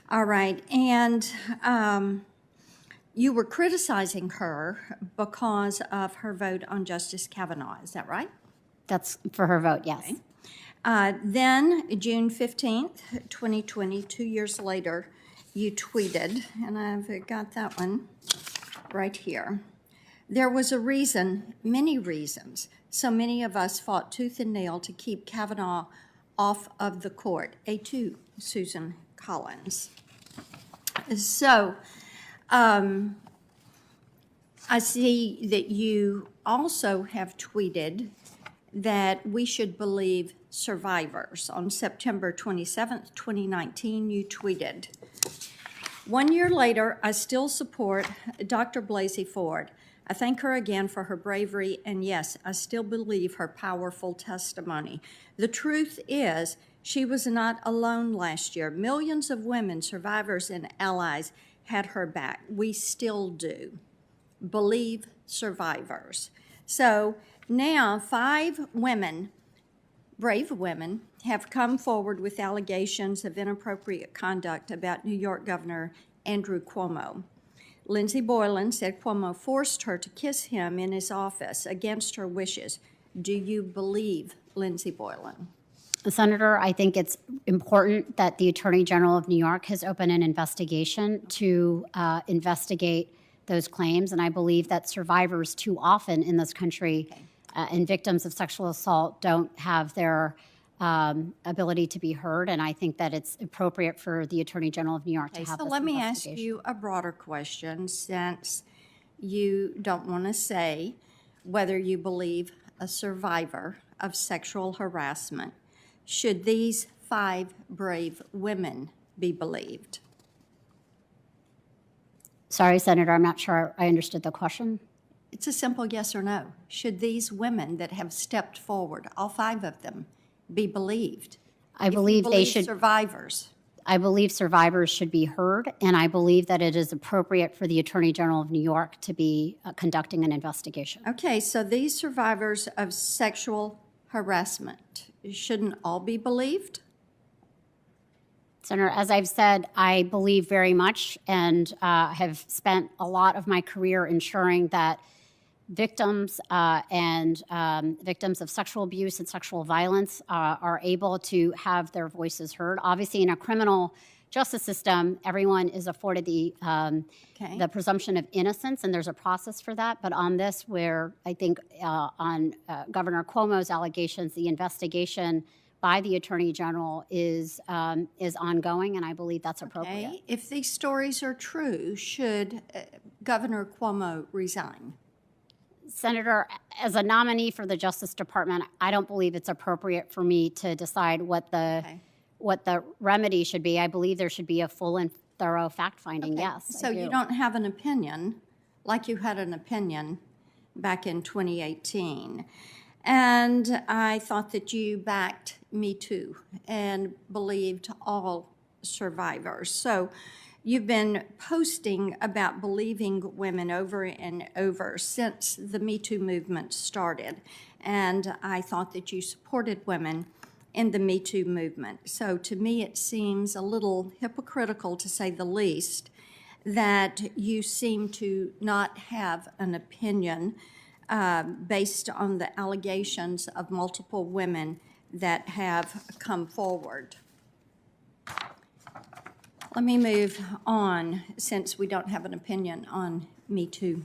All right, and you were criticizing her because of her vote on Justice Kavanaugh, is that right? That's for her vote, yes. Okay. Then, June 15th, 2020, 2 years later, you tweeted, and I've got that one right here. There was a reason, many reasons, so many of us fought tooth and nail to keep Kavanaugh off of the court. A2, Susan Collins. So, I see that you also have tweeted that we should believe survivors. On September 27th, 2019, you tweeted, 1 year later, I still support Dr. Blasey Ford. I thank her again for her bravery, and yes, I still believe her powerful testimony. The truth is, she was not alone last year. Millions of women, survivors, and allies had her back. We still do. Believe survivors. So now 5 women, brave women, have come forward with allegations of inappropriate conduct about New York Governor Andrew Cuomo. Lindsey Boylan said Cuomo forced her to kiss him in his office against her wishes. Do you believe Lindsey Boylan? Senator, I think it's important that the Attorney General of New York has opened an investigation to investigate those claims, and I believe that survivors too often in this country and victims of sexual assault don't have their ability to be heard, and I think that it's appropriate for the Attorney General of New York to have this investigation. So let me ask you a broader question, since you don't want to say whether you believe a survivor of sexual harassment. Should these 5 brave women be believed? Sorry, Senator, I'm not sure I understood the question. It's a simple yes or no. Should these women that have stepped forward, all 5 of them, be believed? I believe they should. Survivors. I believe survivors should be heard, and I believe that it is appropriate for the Attorney General of New York to be conducting an investigation. Okay, so these survivors of sexual harassment shouldn't all be believed? Senator, as I've said, I believe very much and have spent a lot of my career ensuring that victims and victims of sexual abuse and sexual violence are able to have their voices heard. Obviously, in a criminal justice system, everyone is afforded the presumption of innocence, and there's a process for that. But on this, where I think on Governor Cuomo's allegations, the investigation by the Attorney General is ongoing, and I believe that's appropriate. Okay. If these stories are true, should Governor Cuomo resign? Senator, as a nominee for the Justice Department, I don't believe it's appropriate for me to decide what the remedy should be. I believe there should be a full and thorough fact-finding, yes. So you don't have an opinion like you had an opinion back in 2018. And I thought that you backed Me Too and believed all survivors. So you've been posting about believing women over and over since the Me Too movement started. And I thought that you supported women in the Me Too movement. So to me, it seems a little hypocritical, to say the least, that you seem to not have an opinion based on the allegations of multiple women that have come forward. Let me move on, since we don't have an opinion on Me Too.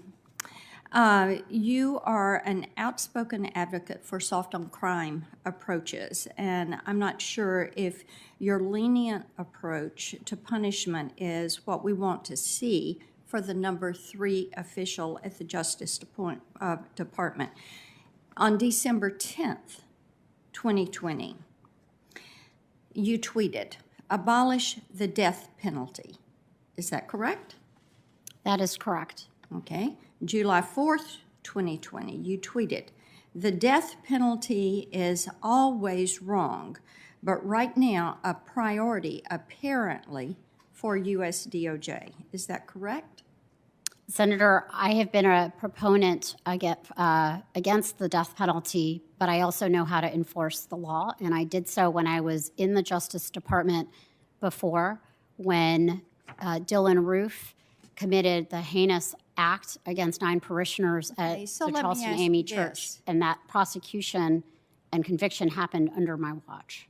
You are an outspoken advocate for soft-on-crime approaches, and I'm not sure if your lenient approach to punishment is what we want to see for the number 3 official at the Justice Department. On December 10th, 2020, you tweeted, "Abolish the death penalty." Is that correct? That is correct. Okay. July 4th, 2020, you tweeted, "The death penalty is always wrong, but right now a priority apparently for U.S. DOJ." Is that correct? Senator, I have been a proponent against the death penalty, but I also know how to enforce the law, and I did so when I was in the Justice Department before, when Dylan Roof committed the heinous act against 9 parishioners at Okay, so the let me Charleston ask AME you Church. this. And that prosecution and conviction happened under my watch.